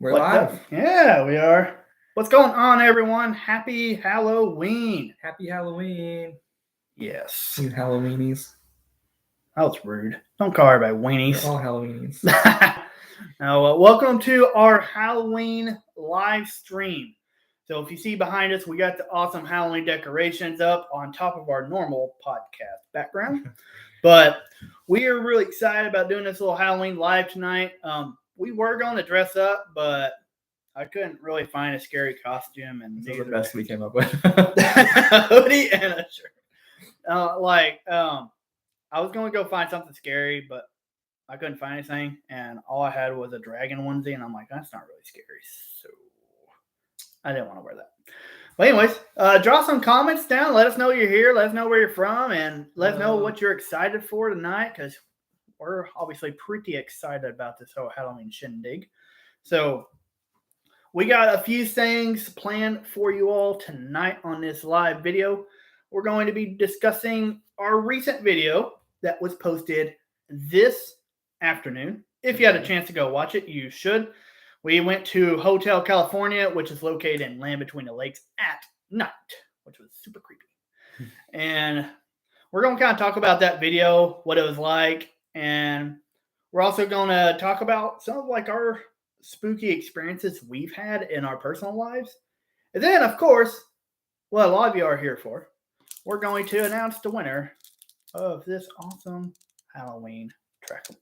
We're live. Yeah, we are. What's going on, everyone? Happy Halloween. Happy Halloween. Yes. You Halloweenies. That was rude. Don't call everybody weenies. We're all Halloweenies. Now, welcome to our Halloween live stream. So if you see behind us, we got the awesome Halloween decorations up on top of our normal podcast background. But we are really excited about doing this little Halloween live tonight. We were going to dress up, but I couldn't really find a scary costume, and These are the best we came up with. hoodie and a shirt. I was going to go find something scary, but I couldn't find anything, and all I had was a dragon onesie, and I'm like, that's not really scary, so I didn't want to wear that. But anyways, draw some comments down. Let us know you're here. Let us know where you're from, and let us know what you're excited for tonight, because we're obviously pretty excited about this whole Halloween shindig. So we got a few things planned for you all tonight on this live video. We're going to be discussing our recent video that was posted this afternoon. If you had a chance to go watch it, you should. We went to Hotel California, which is located in Land Between the Lakes at night, which was super creepy. And we're going to kind of talk about that video, what it was like, and we're also going to talk about some of like our spooky experiences we've had in our personal lives. And then, of course, what a lot of you are here for, we're going to announce the winner of this awesome Halloween Trackable.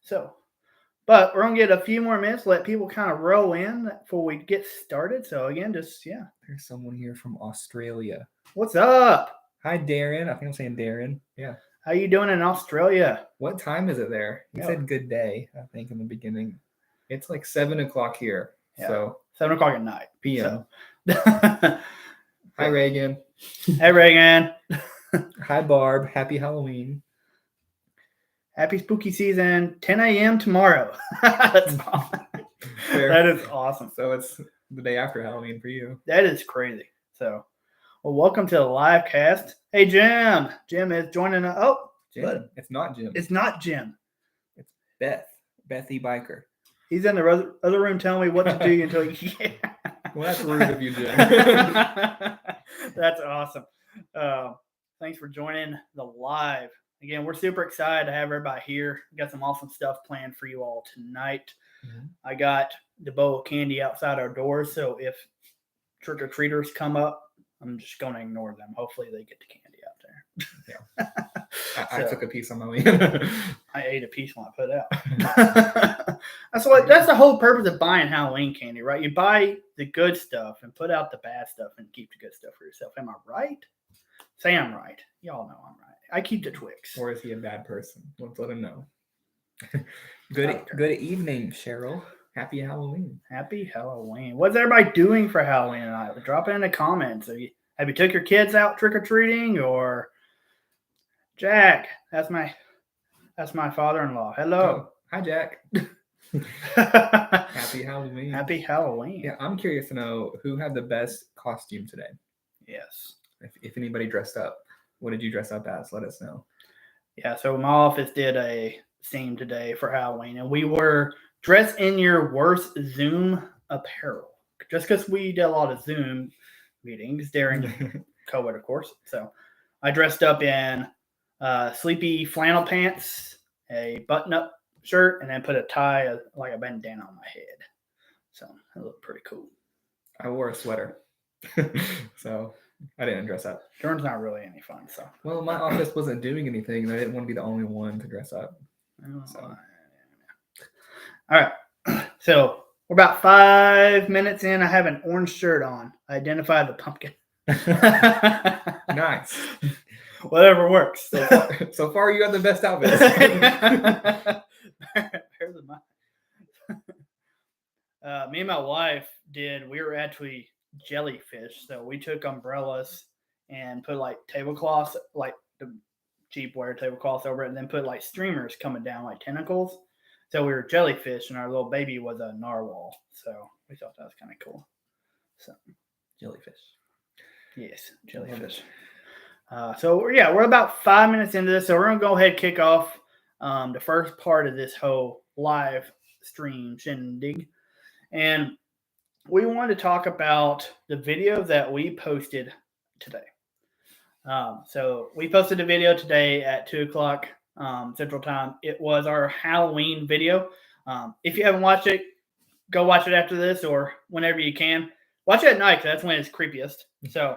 So, but we're going to get a few more minutes, let people kind of roll in before we get started. So again, There's someone here from Australia. What's up? Hi, Darren. I think I'm saying Darren. Yeah. How you doing in Australia? What time is it there? You said good day, I think, in the beginning. It's like 7 o'clock here. Yeah. So 7 o'clock at night. PM. So. Hi, Reagan. Hey, Reagan. Hi, Barb. Happy Halloween. Happy spooky season. 10 a.m. tomorrow. That's awesome. That is awesome. So it's the day after Halloween for you. That is crazy. So, well, welcome to the live cast. Hey, Jim. Jim is joining us. Oh, Jim. It's not Jim. It's not Jim. It's Bethy Biker. He's in the other room telling me what to do until you get. Well, that's rude of you, Jim. That's awesome. Thanks for joining the live. Again, we're super excited to have everybody here. We got some awesome stuff planned for you all tonight. Mm-hmm. I got the bowl of candy outside our doors, so if trick-or-treaters come up, I'm just going to ignore them. Hopefully they get the candy out there. Yeah. I took a piece on my way in. I ate a piece when I put out. That's the whole purpose of buying Halloween candy, right? You buy the good stuff and put out the bad stuff and keep the good stuff for yourself. Am I right? Say I'm right. Y'all know I'm right. I keep the Twix. Or is he a bad person? Let's let him know. Good evening, Cheryl. Happy Halloween. Happy Halloween. What's everybody doing for Halloween tonight? Drop it in the comments. Have you took your kids out trick-or-treating? Or Jack, that's my father-in-law. Hello. Oh, hi, Jack. Happy Halloween. Happy Halloween. Yeah, I'm curious to know who had the best costume today. Yes. If anybody dressed up, what did you dress up as? Let us know. Yeah, so my office did a theme today for Halloween, and we were dressed in your worst Zoom apparel. Just because we did a lot of Zoom meetings during COVID, of course. So I dressed up in sleepy flannel pants, a button-up shirt, and then put a tie, like a bandana on my head. So it looked pretty cool. I wore a sweater. So I didn't dress up. Jordan's not really any fun, so. Well, my office wasn't doing anything, and I didn't want to be the only one to dress up. So. All right. So we're about 5 minutes in. I have an orange shirt on. I identify the pumpkin. Nice. Whatever works. So far, you got the best outfits. Better than mine. Me and my wife we were actually jellyfish. So we took umbrellas and put like tablecloths, like the cheap wear tablecloths over it, and then put like streamers coming down like tentacles. So we were jellyfish, and our little baby was a narwhal. So we thought that was kind of cool. So jellyfish. Yes, jellyfish. So we're about 5 minutes into this. So we're gonna go ahead and kick off the first part of this whole live stream shindig. And we wanted to talk about the video that we posted today. So we posted a video today at 2 o'clock Central Time. It was our Halloween video. If you haven't watched it, go watch it after this or whenever you can. Watch it at night because that's when it's creepiest. So,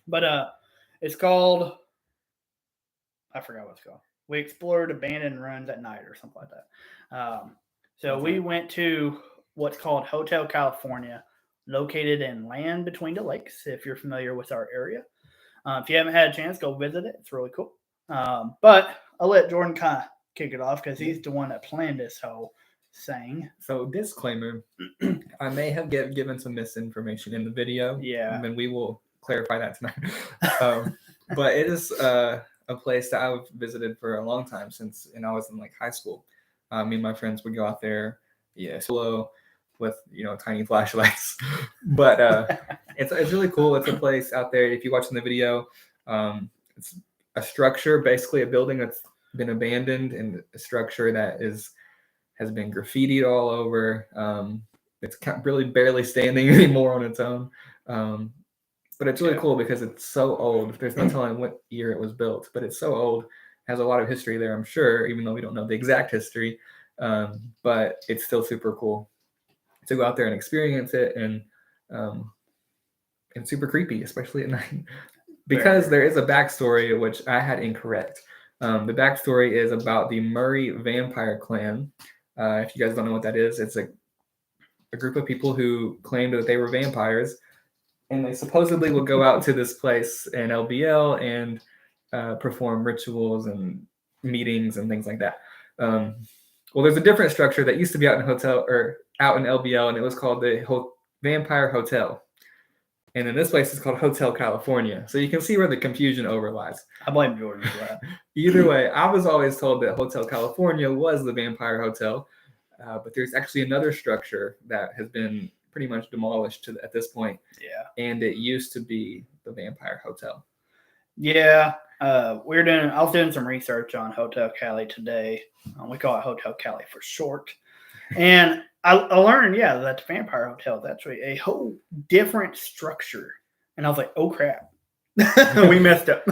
but it's called, I forgot what it's called. We explored abandoned ruins at night or something like that. So we went to what's called Hotel California, located in Land Between the Lakes, if you're familiar with our area. If you haven't had a chance, go visit it. It's really cool. But I'll let Jordan kind of kick it off because he's the one that planned this whole thing. So disclaimer, I may have given some misinformation in the video. Yeah. And we will clarify that tonight. But it is a place that I've visited for a long time since I was in like high school. Me and my friends would go out there, solo with tiny flashlights. But it's really cool. It's a place out there. If you watch in the video, it's a structure, basically a building that's been abandoned, and a structure that has been graffitied all over. It's really barely standing anymore on its own. But it's really cool because it's so old. There's no telling what year it was built, but it's so old. Has a lot of history there, I'm sure, even though we don't know the exact history. But it's still super cool to go out there and experience it, and super creepy, especially at night. Because there is a backstory which I had incorrect. The backstory is about the Murray vampire clan. If you guys don't know what that is, it's a group of people who claimed that they were vampires, and they supposedly would go out to this place in LBL and perform rituals and meetings and things like that. Well, there's a different structure that used to be out in LBL, and it was called the Vampire Hotel. And then this place is called Hotel California. So you can see where the confusion overlies. I blame Jordan for that. Either way, I was always told that Hotel California was the Vampire Hotel. But there's actually another structure that has been pretty much demolished at this point. Yeah. And it used to be the Vampire Hotel. Yeah. I was doing some research on Hotel Cali today. We call it Hotel Cali for short. And I learned, that the Vampire Hotel is actually a whole different structure. And I was like, oh, crap. We messed up.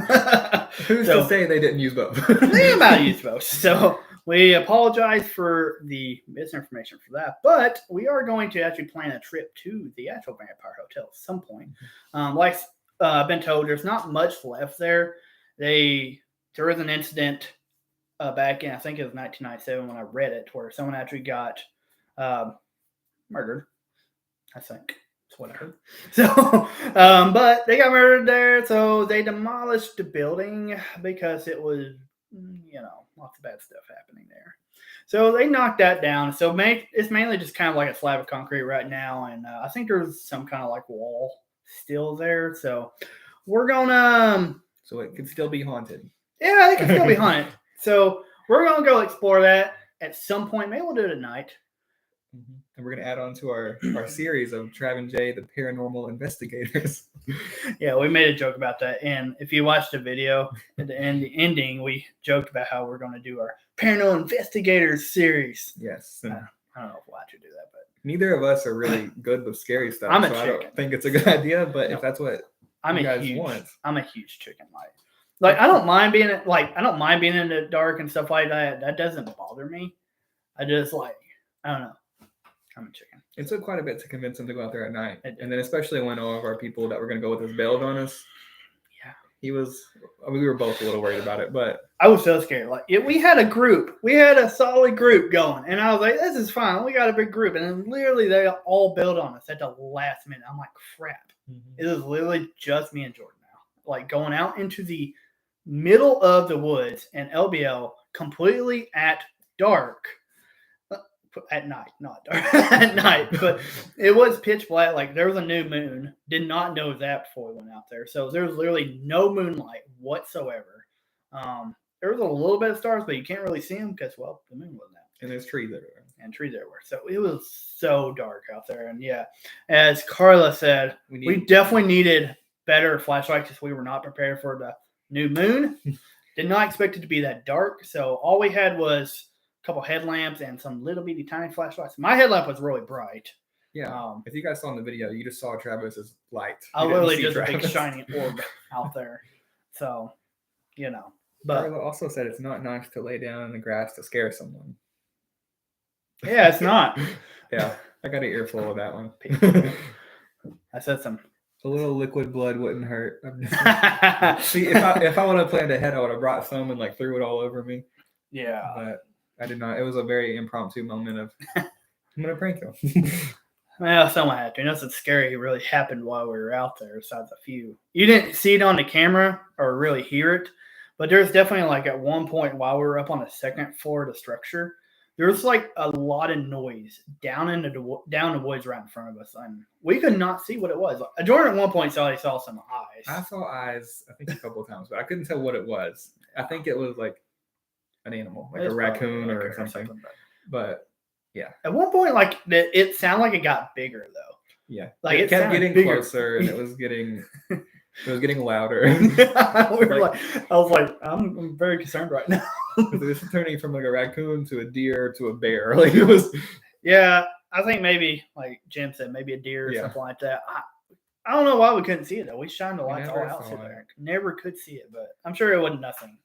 Who's to say they didn't use both? They might use both. So we apologize for the misinformation for that. But we are going to actually plan a trip to the actual Vampire Hotel at some point. Like I've been told, there's not much left there. There was an incident back in, I think it was 1997 when I read it, where someone actually got murdered. I think that's what I heard. So, but they got murdered there, so they demolished the building because it was, lots of bad stuff happening there. So they knocked that down. So it's mainly just kind of like a slab of concrete right now, and I think there's some kind of like wall still there. So we're gonna. So it could still be haunted. Yeah, it can still be haunted. So we're gonna go explore that at some point. Maybe we'll do it at night. Mm-hmm. And we're gonna add on to our series of Trav and Jay, the paranormal investigators. Yeah, we made a joke about that, and if you watch the video at the ending, we joked about how we're gonna do our paranormal investigators series. Yes. I don't know if we'll actually do that, but neither of us are really good with scary stuff. I don't think it's a good idea. But if that's what you guys want, I'm a huge chicken like I don't mind being in the dark and stuff like that. That doesn't bother me. I just I don't know. I'm a chicken. It took quite a bit to convince him to go out there at night, and then especially when all of our people that were going to go with us bailed on us. Yeah, we were both a little worried about it, but I was so scared. We had a group, we had a solid group going, and I was like, "This is fine. We got a big group." And then literally, they all bailed on us at the last minute. I'm like, "Crap!" Mm-hmm. It is literally just me and Jordan now, going out into the middle of the woods and LBL completely at dark. At night, not dark. At night, but it was pitch black. There was a new moon. Did not know that before we went out there. So there was literally no moonlight whatsoever. There was a little bit of stars, but you can't really see them because, the moon wasn't out. And there's trees everywhere. So it was so dark out there. And yeah, as Carla said, we definitely needed better flashlights because we were not prepared for the new moon. Did not expect it to be that dark. So all we had was couple headlamps and some little bitty tiny flashlights. My headlamp was really bright, Yeah. If you guys saw in the video, you just saw Travis's light. I literally just a big shiny orb out there. So, But Carla also said it's not nice to lay down in the grass to scare someone. Yeah, it's not. Yeah, I got an earful of that one. I said some. A little liquid blood wouldn't hurt. See, if I would have planned ahead, I would have brought some and threw it all over me. Yeah. But I did not. It was a very impromptu moment of, I'm going to prank you. Well, someone had to. Nothing scary really happened while we were out there, besides a few. You didn't see it on the camera or really hear it, but there's definitely at one point while we were up on the second floor of the structure, there was a lot of noise down the woods right in front of us, and we could not see what it was. Jordan at one point saw some eyes. I saw eyes, I think a couple of times, but I couldn't tell what it was. I think it was an animal, a raccoon or something. But yeah, at one point, it sounded like it got bigger though. Yeah, it kept getting closer, and it was getting louder. I was like, I'm very concerned right now. It was turning from a raccoon to a deer to a bear. It was. Yeah, I think maybe Jim said, maybe a deer or something like that. I don't know why we couldn't see it though. We shined the lights all out there. Never could see it, but I'm sure it wasn't nothing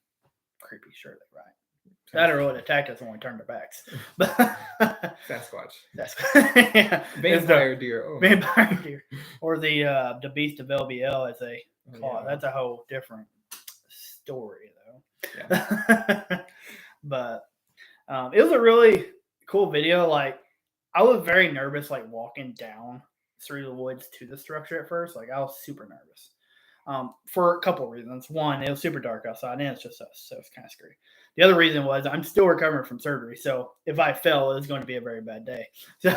creepy. Surely, right? That or it would attack us when we turned our backs. Sasquatch. Yeah. Vampire deer. Oh. Vampire deer. Or the beast of LBL, as they call it. That's a whole different story, though. Yeah. But it was a really cool video. I was very nervous, walking down through the woods to the structure at first. I was super nervous. For a couple of reasons. One, it was super dark outside, and it's just us, so it's kind of scary. The other reason was I'm still recovering from surgery, so if I fell, it was going to be a very bad day. So,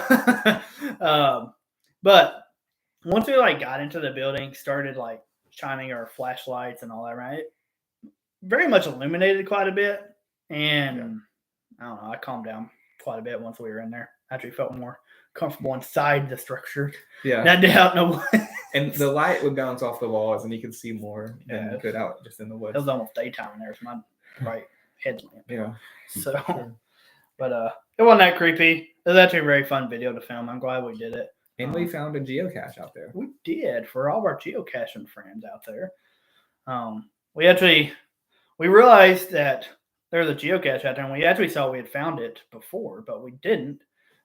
but once we got into the building, started shining our flashlights and all that, right? It very much illuminated quite a bit, and I don't know, I calmed down quite a bit once we were in there. Actually felt more comfortable inside the structure. Yeah. Not out in the woods. And the light would bounce off the walls, and you could see more than you could out just in the woods. It was almost daytime in there. It was my bright headlamp. Yeah. So, but it wasn't that creepy. It was actually a very fun video to film. I'm glad we did it. And we found a geocache out there. We did, for all of our geocaching friends out there. We realized that there's a geocache out there, and we actually saw we had found it before, but we didn't.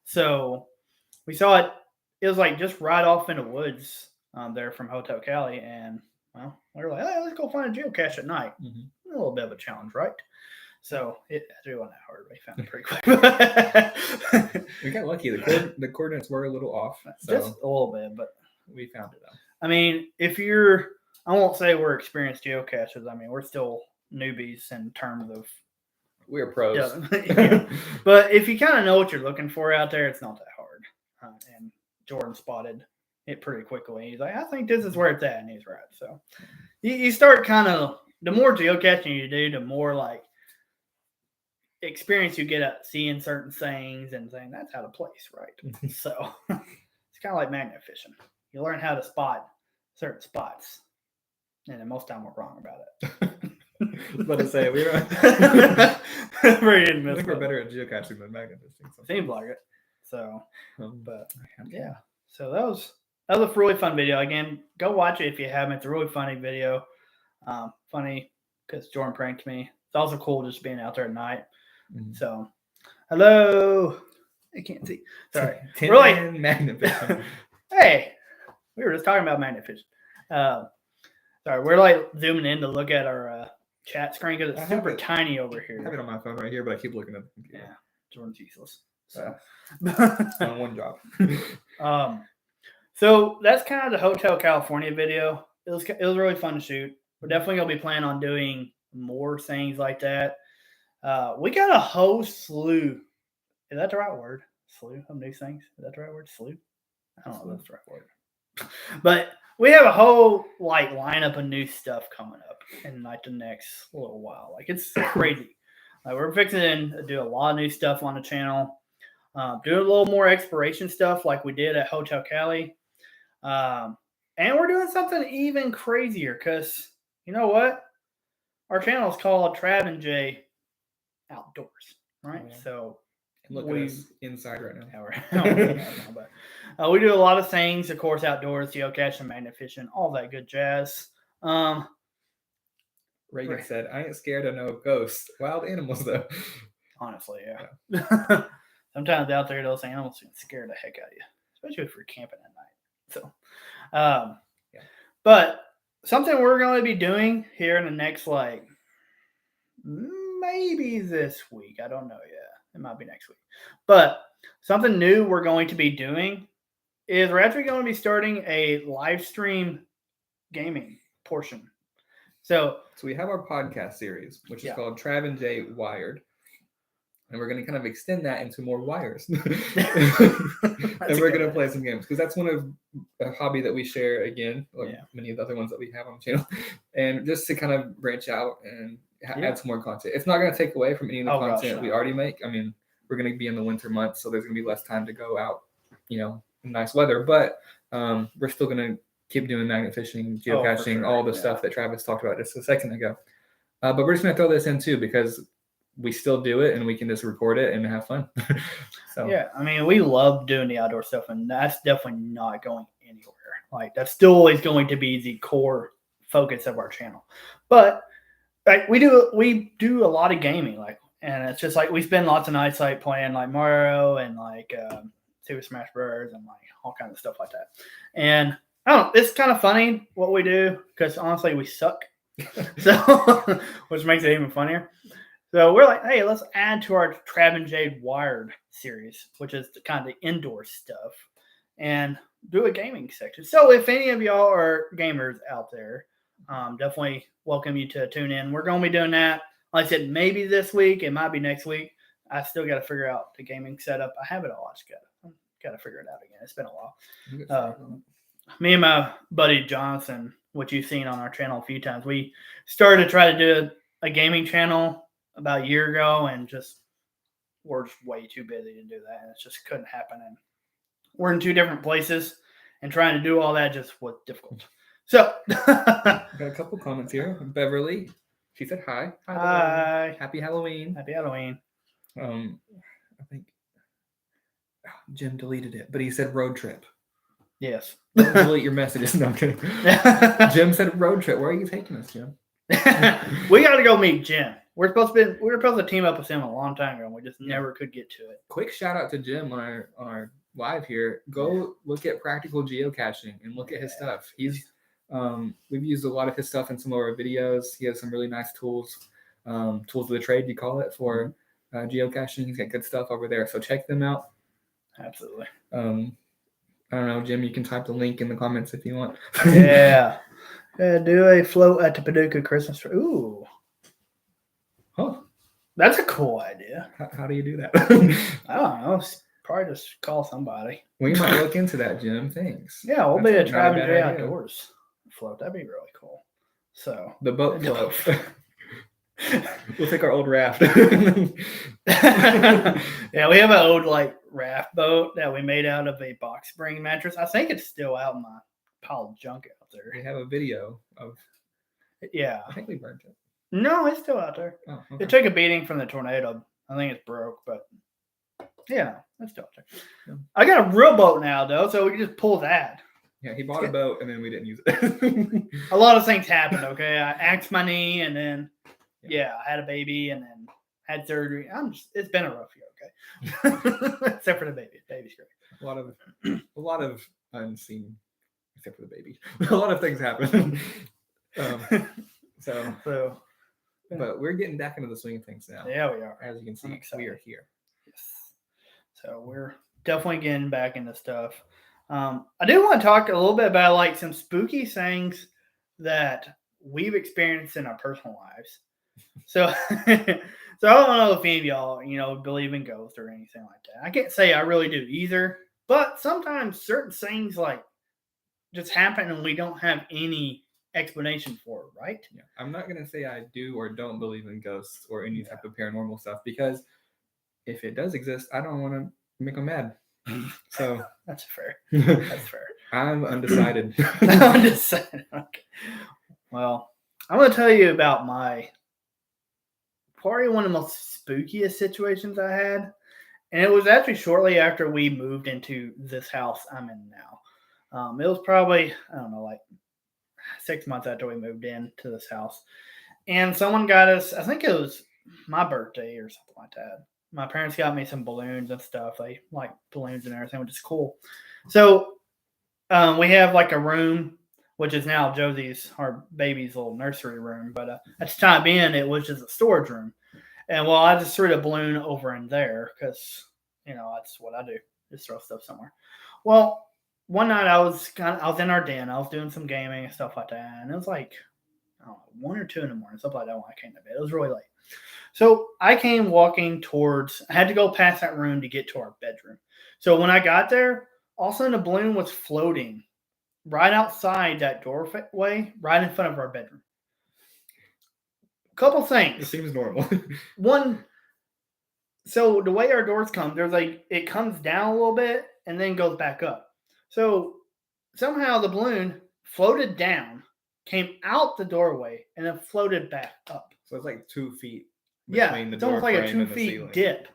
So we saw it. It was just right off in the woods there from Hotel Cali, and we were like, hey, let's go find a geocache at night. Mm-hmm. A little bit of a challenge, right? So it actually wasn't that hard. We found it pretty quick. We got lucky. The coordinates were a little off. So just a little bit, but we found it though. I mean, I won't say we're experienced geocachers. I mean, we're still newbies in terms of. We're pros. But if you kind of know what you're looking for out there, it's not that hard. And Jordan spotted it pretty quickly. He's like, I think this is where it's at. And he's right. So you start the more geocaching you do, the more experience you get at seeing certain things and saying that's how to place, right? So it's kind of like magnet fishing. You learn how to spot certain spots. And then most time we're wrong about it. I was about to say, I think we're better at geocaching than magnet fishing. Seems like it. So, but yeah. So that was a really fun video. Again, go watch it if you haven't. It's a really funny video. Funny because Jordan pranked me. It's also cool just being out there at night. Mm-hmm. So, hello. I can't see. Sorry. We're magnet fishing. Hey, we were just talking about magnet fishing. Sorry, we're zooming in to look at our chat screen because it's super tiny over here. I have it on my phone right here, but I keep looking at the computer. Yeah, Jordan's useless. So. On one job. So that's kind of the Hotel California video. It was really fun to shoot. We're definitely gonna be planning on doing more things like that. We got a whole slew. Is that the right word? Slew of new things. Is that the right word? Slew? I don't know if that's the right word. But we have a whole lineup of new stuff coming up in the next little while. It's crazy. We're fixing to do a lot of new stuff on the channel. Do a little more exploration stuff like we did at Hotel Cali. And we're doing something even crazier because you know what? Our channel is called Trav and J Outdoors, right? Yeah. So And look at us inside right now. But we do a lot of things, of course, outdoors, geocaching, magnet fishing, all that good jazz. Reagan said, "I ain't scared of no ghosts. Wild animals, though." Honestly, yeah. Sometimes out there, those animals can scare the heck out of you, especially if you're camping at night. So, yeah. But something we're going to be doing here in the next, maybe this week. I don't know yet. It might be next week. But something new we're going to be doing is we're actually going to be starting a live stream gaming portion. So we have our podcast series, which is called Trav and Jay Wired. And we're going to kind of extend that into more wires. And we're going to play some games because that's one of a hobby that we share again, like many of the other ones that we have on the channel. And just to kind of branch out and add some more content. It's not going to take away from any of the content we already make. I mean, we're going to be in the winter months, so there's going to be less time to go out, in nice weather. But we're still going to keep doing magnet fishing, geocaching, all the stuff that Travis talked about just a second ago. But we're just going to throw this in too because we still do it and we can just record it and have fun. Yeah, I mean, we love doing the outdoor stuff, and that's definitely not going anywhere. Like, that's still always going to be the core focus of our channel. But we do a lot of gaming, and it's just like we spend lots of nights playing Mario and Super Smash Bros. And all kinds of stuff like that. And I don't know, it's kind of funny what we do because honestly we suck. So which makes it even funnier. So we're like, hey, let's add to our Trav and Jade Wired series, which is kind of the indoor stuff, and do a gaming section. So if any of y'all are gamers out there, definitely welcome you to tune in. We're going to be doing that. Like I said, maybe this week. It might be next week. I still got to figure out the gaming setup. I have it all. I just got to figure it out again. It's been a while. Me and my buddy Jonathan, which you've seen on our channel a few times, we started to try to do a gaming channel about a year ago, and we're just way too busy to do that, and it just couldn't happen. And we're in two different places, and trying to do all that just was difficult. So, got a couple comments here. Beverly, she said hi. Hi. Happy Halloween. Happy Halloween. I think Jim deleted it, but he said road trip. Yes. Don't delete your messages. No, I'm kidding. Jim said road trip. Where are you taking us, Jim? We got to go meet Jim. We were supposed to team up with him a long time ago, and we just never could get to it. Quick shout out to Jim on our live here. Go look at Practical Geocaching and look at his stuff. He's we've used a lot of his stuff in some of our videos. He has some really nice tools, tools of the trade, you call it, for geocaching. He's got good stuff over there, so check them out. Absolutely. I don't know, Jim. You can type the link in the comments if you want. Yeah. Do a float at the Paducah Christmas tree. Ooh. Huh. That's a cool idea. How do you do that? I don't know. Probably just call somebody. We might look into that, Jim. Thanks. Yeah, we'll be a Trav and Jay Outdoors float. That'd be really cool. So the boat float. We'll take our old raft. Yeah, we have an old raft boat that we made out of a box spring mattress. I think it's still out in my pile of junk out there. We have a video of. Yeah. I think we burned it. No, it's still out there. Oh, okay. It took a beating from the tornado. I think it's broke, but yeah, it's still out there. Yeah. I got a real boat now, though, so we can just pull that. Yeah, he bought a boat and then we didn't use it. A lot of things happened, okay? I axed my knee and then, I had a baby and then had surgery. It's been a rough year, okay? Except for the baby. Baby's great. A lot of unseen, except for the baby. A lot of things happen. But we're getting back into the swing of things now. Yeah, we are. As you can see, we are here. Yes. So we're definitely getting back into stuff. I do want to talk a little bit about some spooky things that we've experienced in our personal lives. So, I don't know if any of y'all, believe in ghosts or anything like that. I can't say I really do either, but sometimes certain things just happen and we don't have any explanation for it, right? Yeah. I'm not going to say I do or don't believe in ghosts or any type of paranormal stuff, because if it does exist, I don't want to make them mad. So that's fair. That's fair. I'm undecided. Undecided. Okay. Well, I'm going to tell you about probably one of the most spookiest situations I had. And it was actually shortly after we moved into this house I'm in now. It was probably, I don't know, like 6 months after we moved into this house. And someone got us, I think it was my birthday or something like that. My parents got me some balloons and stuff. They like balloons and everything, which is cool. So we have like a room, which is now Josie's, our baby's little nursery room. But at the time being, it was just a storage room. And well, I just threw the balloon over in there because, that's what I do. Just throw stuff somewhere. Well, one night I was in our den. I was doing some gaming and stuff like that. And it was like, I don't know, 1 or 2 in the morning, something like that when I came to bed. It was really late. So I came walking towards, I had to go past that room to get to our bedroom. So when I got there, all of a sudden the balloon was floating right outside that doorway, right in front of our bedroom. Couple things. It seems normal. One, so the way our doors come, there's like, it comes down a little bit and then goes back up. So somehow the balloon floated down, came out the doorway, and then floated back up. So it's like 2 feet between the door almost like a 2 feet ceiling. Dip.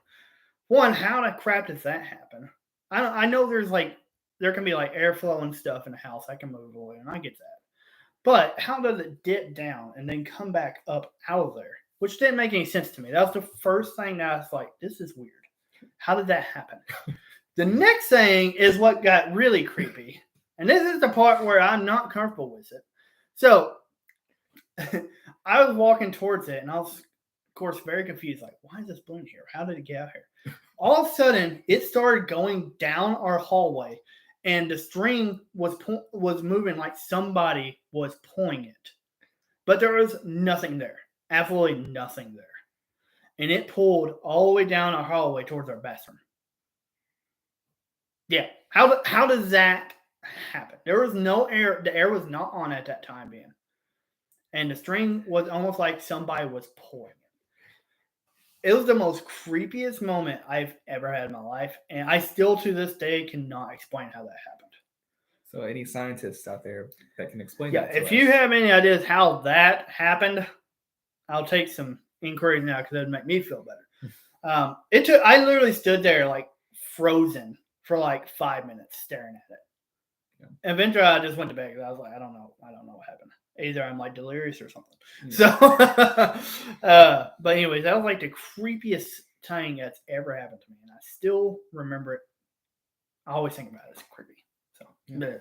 One, how the crap does that happen? I know there can be like airflow and stuff in the house. I can move away, and I get that. But how does it dip down and then come back up out of there? Which didn't make any sense to me. That was the first thing that I was like, this is weird. How did that happen? The next thing is what got really creepy. And this is the part where I'm not comfortable with it. So I was walking towards it, and I was, of course, very confused. Like, why is this balloon here? How did it get out here? All of a sudden, it started going down our hallway, and the string was moving like somebody was pulling it. But there was nothing there. Absolutely nothing there. And it pulled all the way down our hallway towards our bathroom. Yeah. How does that happen? There was no air. The air was not on at that time being. And the string was almost like somebody was pulling it. It was the most creepiest moment I've ever had in my life. And I still, to this day, cannot explain how that happened. So any scientists out there that can explain that to if us? you have any ideas how that happened, I'll take some inquiries now because it would make me feel better. I literally stood there like frozen for like 5 minutes staring at it. Yeah. Eventually, I just went to bed because I was like, I don't know what happened. Either I'm like delirious or something. Yeah. So, but anyways, that was like the creepiest thing that's ever happened to me, and I still remember it. I always think about it. It's creepy. So, yeah.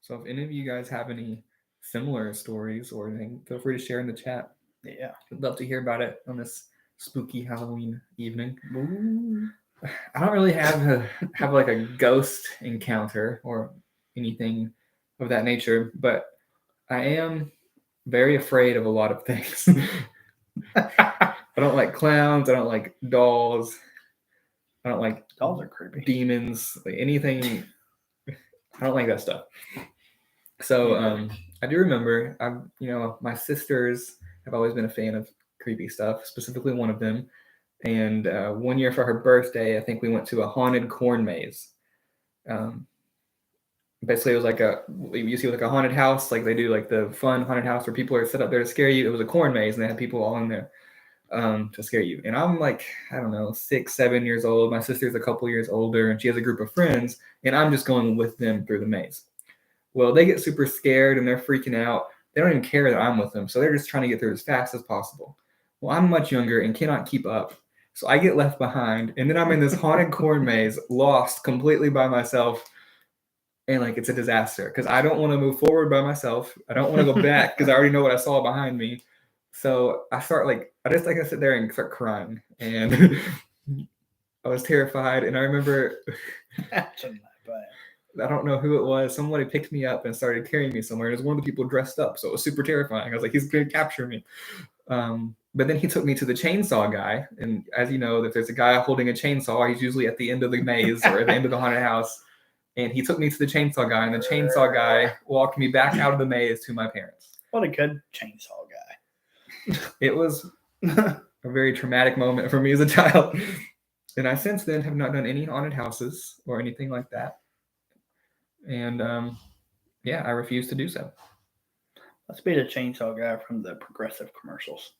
So if any of you guys have any similar stories or anything, feel free to share in the chat. Yeah, I'd love to hear about it on this spooky Halloween evening. Ooh. I don't really have like a ghost encounter or anything of that nature, but I am very afraid of a lot of things. I don't like clowns. I don't like dolls. I don't like dolls are creepy. Demons, like anything. I don't like that stuff. So I do remember, my sisters have always been a fan of creepy stuff, specifically one of them. And one year for her birthday, I think we went to a haunted corn maze. Basically, it was like you see like a haunted house, like they do like the fun haunted house where people are set up there to scare you. It was a corn maze, and they had people all in there to scare you. And I'm like, I don't know, 6, 7 years old. My sister's a couple years older, and she has a group of friends, and I'm just going with them through the maze. Well, they get super scared, and they're freaking out. They don't even care that I'm with them, so they're just trying to get through as fast as possible. Well, I'm much younger and cannot keep up. So I get left behind, and then I'm in this haunted corn maze, lost completely by myself, and like it's a disaster because I don't want to move forward by myself. I don't want to go back because I already know what I saw behind me. So I start I sit there and start crying, and I was terrified. And I remember, I don't know who it was. Somebody picked me up and started carrying me somewhere. It was one of the people dressed up, so it was super terrifying. I was like, he's going to capture me. But then he took me to the chainsaw guy. And as you know, if there's a guy holding a chainsaw, he's usually at the end of the maze or at the end of the haunted house. And he took me to the chainsaw guy, and the chainsaw guy walked me back out of the maze to my parents. What a good chainsaw guy. It was a very traumatic moment for me as a child. And I since then have not done any haunted houses or anything like that. And I refuse to do so. Let's be the chainsaw guy from the Progressive commercials.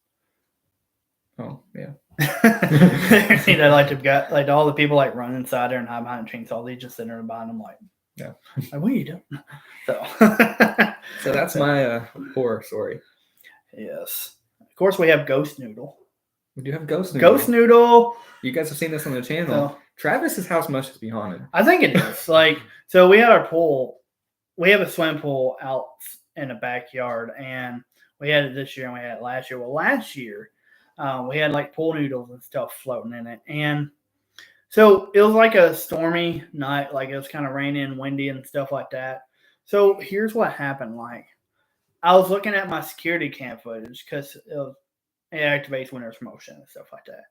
Oh, yeah. They like to got like all the people like run inside there and hide behind a chainsaw. They just sitting there behind them like, Yeah. Like, what are you doing? So, So that's my horror story. yes. Of course, we have Ghost Noodle. We do have Ghost Noodle. Ghost Noodle. You guys have seen this on the channel. So, Travis's house must just be haunted. I think it is. Like, so we had our pool. We have a swimming pool out in the backyard, and we had it this year and we had it last year. Well, last year, we had like pool noodles and stuff floating in it. And so it was like a stormy night. Like, it was kind of raining, windy, and stuff like that. So here's what happened. Like, I was looking at my security cam footage because it activates when there's motion and stuff like that.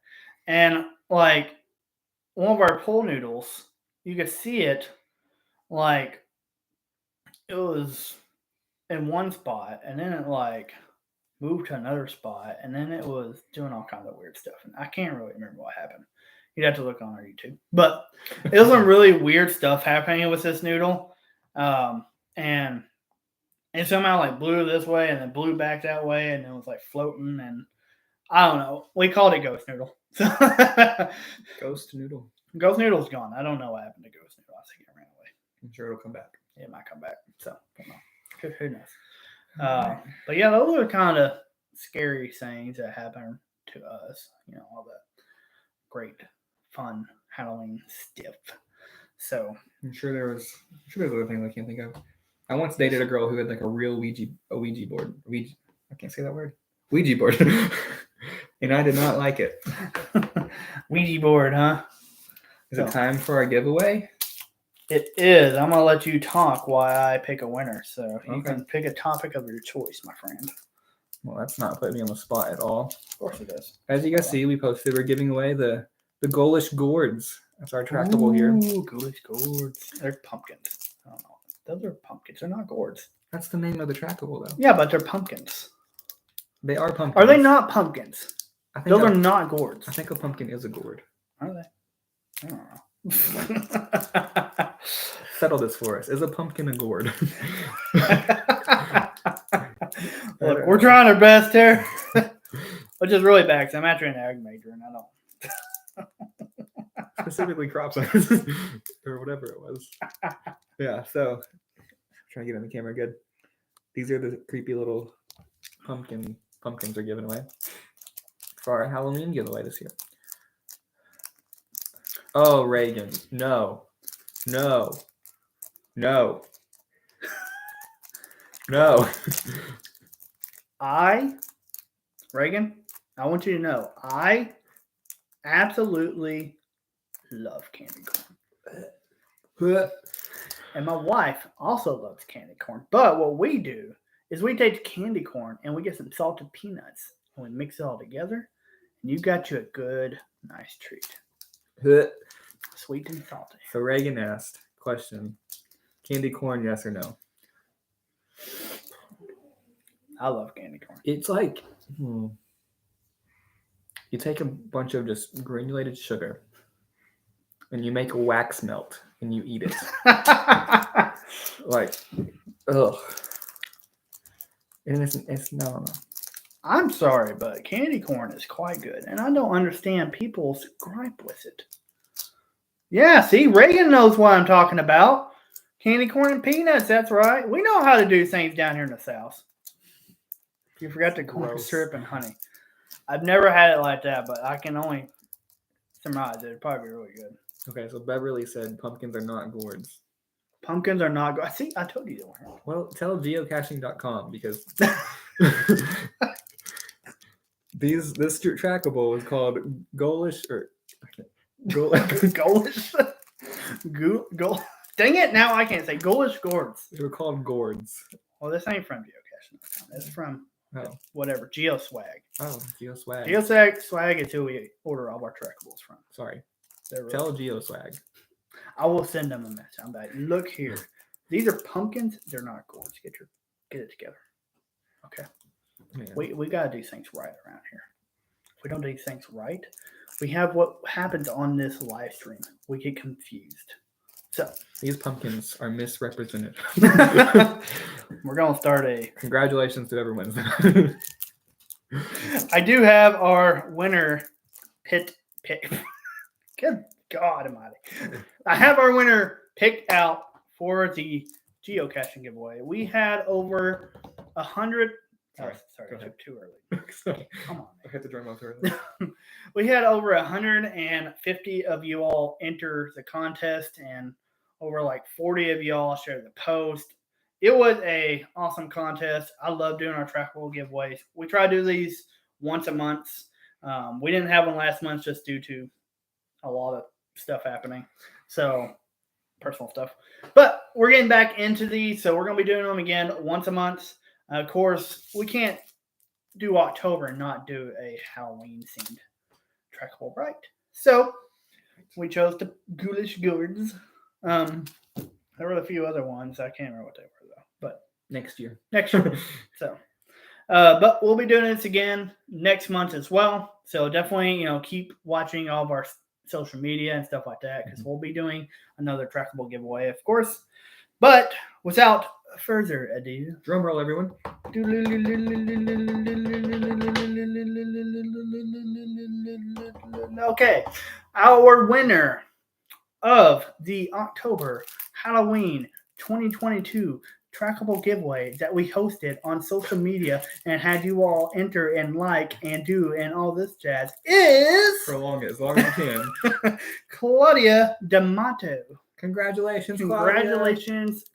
And like one of our pool noodles, you could see it like it was in one spot and then it like moved to another spot and then it was doing all kinds of weird stuff. And I can't really remember what happened. You'd have to look on our YouTube. But it was some really weird stuff happening with this noodle. And it somehow like blew this way and then blew back that way and it was like floating and I don't know. We called it Ghost Noodle. Ghost Noodle. Ghost Noodle's gone. I don't know what happened to Ghost Noodle. I think it ran away. I'm sure it'll come back. It might come back. So, I don't know. Who knows? But yeah, those are kind of scary things that happen to us. You know, all that great, fun Halloween stuff. So, I'm sure there's other things I can't think of. I once dated a girl who had like a real Ouija board. I can't say that word. Ouija board. And I did not like it. Ouija board, huh? Is it time for our giveaway? It is. I'm going to let you talk while I pick a winner. So you can pick a topic of your choice, my friend. Well, that's not putting me on the spot at all. Of course it is. As you guys see, we posted, we're giving away the Goalish Gourds. That's our trackable here. Ooh, Goalish Gourds. They're pumpkins. I don't know. Those are pumpkins. They're not gourds. That's the name of the trackable, though. Yeah, but they're pumpkins. They are pumpkins. Are they not pumpkins? Those are not gourds. I think a pumpkin is a gourd. Are they? I don't know. Settle this for us. Is a pumpkin a gourd? Look, we're trying our best here. Which is really bad because I'm actually an ag major and I don't. Specifically crop science or whatever it was. Yeah, so trying to get in the camera good. These are the creepy little pumpkins are given away for our Halloween giveaway this year. Oh, Reagan, no. Reagan, I want you to know, I absolutely love candy corn. And my wife also loves candy corn. But what we do is we take the candy corn and we get some salted peanuts and we mix it all together. And you got you a good, nice treat. Sweet and salty. So Reagan asked, question, candy corn, yes or no? I love candy corn. It's like, you take a bunch of just granulated sugar and you make a wax melt and you eat it. Like, ugh. And it's no. I'm sorry, but candy corn is quite good. And I don't understand people's gripe with it. Yeah, see, Reagan knows what I'm talking about. Candy corn and peanuts, that's right. We know how to do things down here in the South. You forgot the corn syrup and honey. I've never had it like that, but I can only surmise it'd probably be really good. Okay, so Beverly said pumpkins are not gourds. Pumpkins are not gourds. See, I told you they weren't. Well, tell geocaching.com because this trackable is called Goalish or Goalish. Dang it! Now I can't say Goalish Gourds. They're called gourds. Well, this ain't from Geocaching. It's from whatever GeoSwag. Oh, GeoSwag. GeoSwag is who we order all our trackables from. Sorry. Really tell GeoSwag. I will send them a message. I'm like, look here. These are pumpkins. They're not gourds. Get it together. Okay. Yeah. We gotta do things right around here. If we don't do things right, we have what happens on this live stream. We get confused. So these pumpkins are misrepresented. We're gonna start Congratulations to everyone. I do have our winner pick. Good God Almighty! I have our winner picked out for the geocaching giveaway. We had over 100. Sorry, Sorry, go I ahead. took too early. Come on. I had to drum off early. We had over 150 of you all enter the contest, and over like 40 of you all shared the post. It was a awesome contest. I love doing our Trackable giveaways. We try to do these once a month. We didn't have one last month just due to a lot of stuff happening. So personal stuff. But we're getting back into these, so we're going to be doing them again once a month. Of course, we can't do October and not do a Halloween themed Trackable, right? So we chose the Ghoulish Gourds. There were a few other ones. I can't remember what they were though. But next year. So, but we'll be doing this again next month as well. So definitely, keep watching all of our social media and stuff like that because we'll be doing another Trackable giveaway, of course. But without further ado, drum roll, everyone. Okay, our winner of the October Halloween 2022 Trackable giveaway that we hosted on social media and had you all enter and like and do and all this jazz is prolong it as long as you can. Claudia D'Amato. Congratulations,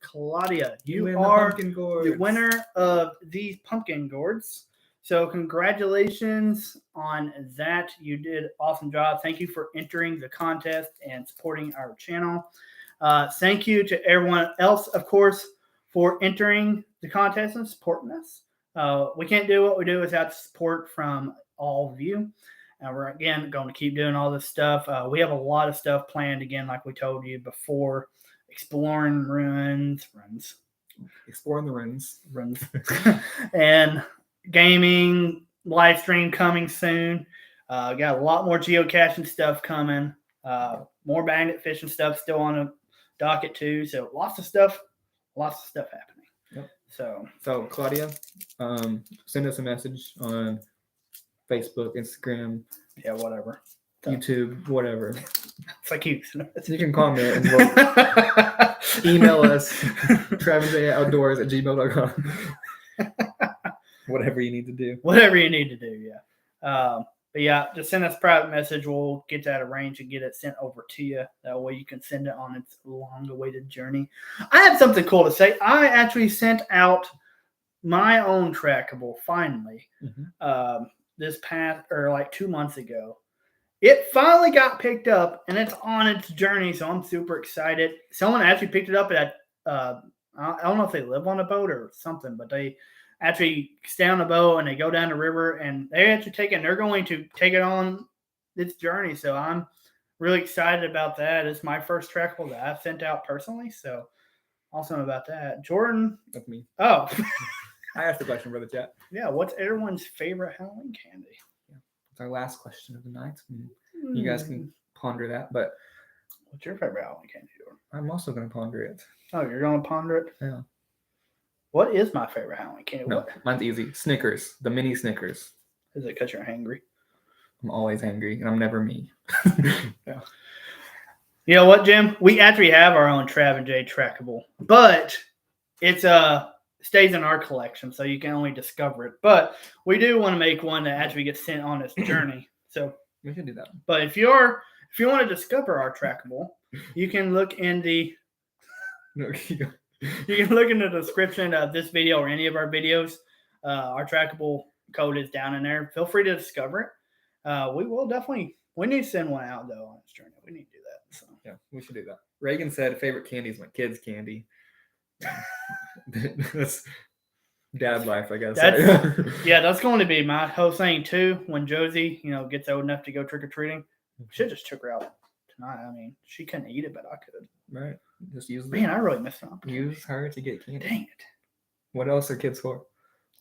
Claudia. You are the winner of these pumpkin gourds. So congratulations on that. You did an awesome job. Thank you for entering the contest and supporting our channel. Thank you to everyone else, of course, for entering the contest and supporting us. We can't do what we do without support from all of you. And we're, again, going to keep doing all this stuff. We have a lot of stuff planned, again, like we told you before. Exploring ruins. Exploring the ruins. And gaming, live stream coming soon. Got a lot more geocaching stuff coming. More magnet fishing stuff still on a docket too. So lots of stuff happening. Yep. So Claudia, send us a message on Facebook, Instagram, whatever, YouTube, whatever. It's like you can comment and we'll email us travinjayoutdoors@gmail.com. Whatever you need to do. Yeah. But yeah, just send us a private message. We'll get that arranged and get it sent over to you. That way you can send it on its long-awaited journey. I have something cool to say. I actually sent out my own Trackable finally. This past, or like 2 months ago. It finally got picked up and it's on its journey, so I'm super excited. Someone actually picked it up at I don't know if they live on a boat or something, but they actually stay on a boat and they go down the river and they actually take it and they're going to take it on its journey. So I'm really excited about that. It's my first Trackable that I've sent out personally, so awesome about that. Jordan. That's me. Oh. I asked the question for the chat. Yeah, what's everyone's favorite Halloween candy? It's our last question of the night. You guys can ponder that, but what's your favorite Halloween candy? I'm also going to ponder it. Oh, you're going to ponder it? Yeah. What is my favorite Halloween candy? No, mine's easy. Snickers. The mini Snickers. Is it because you're hangry? I'm always hangry, and I'm never me. Yeah. You know what, Jim? We actually have our own Trav and J Trackable, but it's stays in our collection, so you can only discover it. But we do want to make one that actually gets sent on its journey. So we can do that. But if you want to discover our Trackable, you can look in the description of this video or any of our videos. Our Trackable code is down in there. Feel free to discover it. We will definitely. We need to send one out though on its journey. We need to do that. So yeah, we should do that. Reagan said favorite candy is my kids' candy. That's dad life, I guess. That's going to be my whole thing too. When Josie, gets old enough to go trick or treating, should just took her out tonight. I mean, she couldn't eat it, but I could. Right. Just use. Man, I really missed an opportunity. Use her to get candy. Dang it. What else are kids for?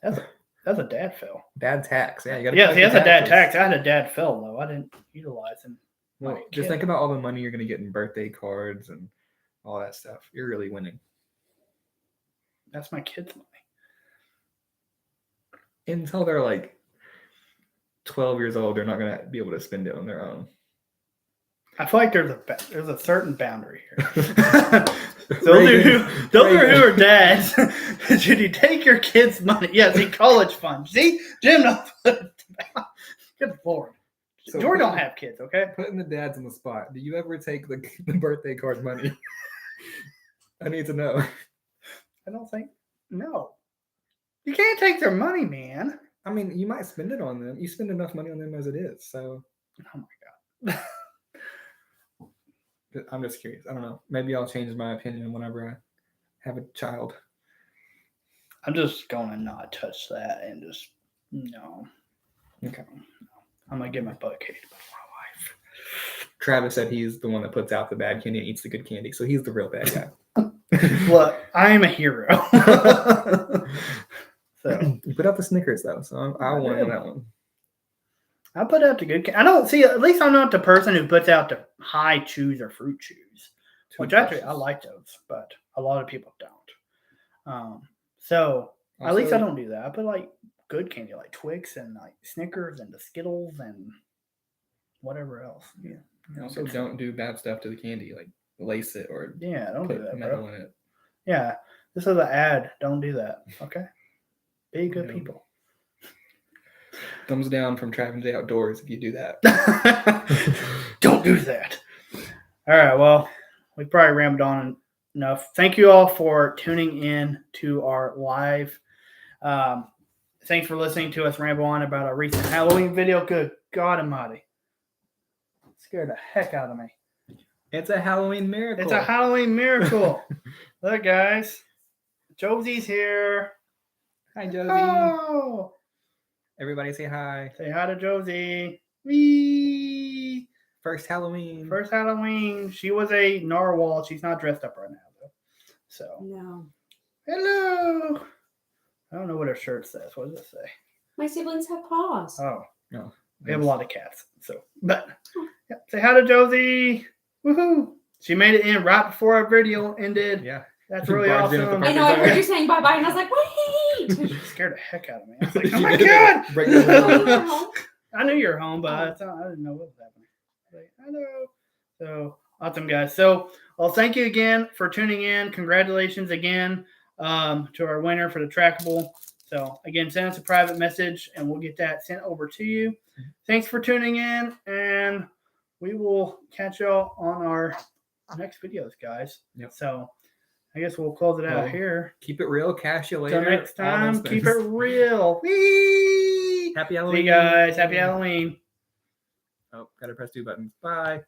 That's a dad fail. Dad tax. Yeah, you got. Yeah, that's a dad tax. I had a dad fail though. I didn't utilize him. Well, just think about all the money you're going to get in birthday cards and all that stuff. You're really winning. That's my kids' money. Until they're like 12 years old, they're not going to be able to spend it on their own. I feel like there's a certain boundary here. Those who are dads. Should you take your kids' money? Yeah, see, college fund. See, Jim knows what it's about. Good Lord. So George don't have kids, okay? Putting the dads on the spot. Do you ever take the birthday card money? I need to know. I don't think. No. You can't take their money, man. I mean, you might spend it on them. You spend enough money on them as it is. So. Oh my God. I'm just curious. I don't know. Maybe I'll change my opinion whenever I have a child. I'm just going to not touch that and just, no. Okay. I'm going to get my butt kicked by my wife. Travis said he's the one that puts out the bad candy and eats the good candy. So he's the real bad guy. Look, I'm a hero. So you put out the Snickers, though. So I won on that one. I put out the good candy. I don't see, at least I'm not the person who puts out the high chews or fruit chews. Which actually, I like those, but a lot of people don't. So also, at least I don't do that. I put like good candy, like Twix and like Snickers and the Skittles and whatever else. Yeah. Also, don't do bad stuff to the candy, like lace it or don't do that, metal bro. in it. Yeah, this is an ad. Don't do that. Okay, be good people. Thumbs down from Trav and J Outdoors if you do that. Don't do that. All right. Well, we probably rambled on enough. Thank you all for tuning in to our live. Thanks for listening to us ramble on about our recent Halloween video. Good God Almighty. Scared the heck out of me. It's a Halloween miracle. It's a Halloween miracle. Look, guys. Josie's here. Hi, Josie. Oh. Everybody say hi. Say hi to Josie. Wee. First Halloween. First Halloween. She was a narwhal. She's not dressed up right now, though. So. No. Hello. I don't know what her shirt says. What does it say? My siblings have paws. Oh. No. We have a lot of cats. So, but yeah. Say hi to Josie. Woohoo. She made it in right before our video ended. Yeah. That's really awesome. I know. I heard you saying bye-bye, and I was like, wait. She scared the heck out of me. I was like, oh my God. I knew you were home, but I didn't know what was happening. Like, hello. So, awesome, guys. So, well, thank you again for tuning in. Congratulations again to our winner for the Trackable. So, again, send us a private message, and we'll get that sent over to you. Thanks for tuning in, and we will catch y'all on our next videos, guys. Yep. So, I guess we'll close it out here. Keep it real. Cash you later. Till next time, keep it real. Whee! Happy Halloween. See you guys. Happy Halloween. Oh, gotta press 2 buttons. Bye.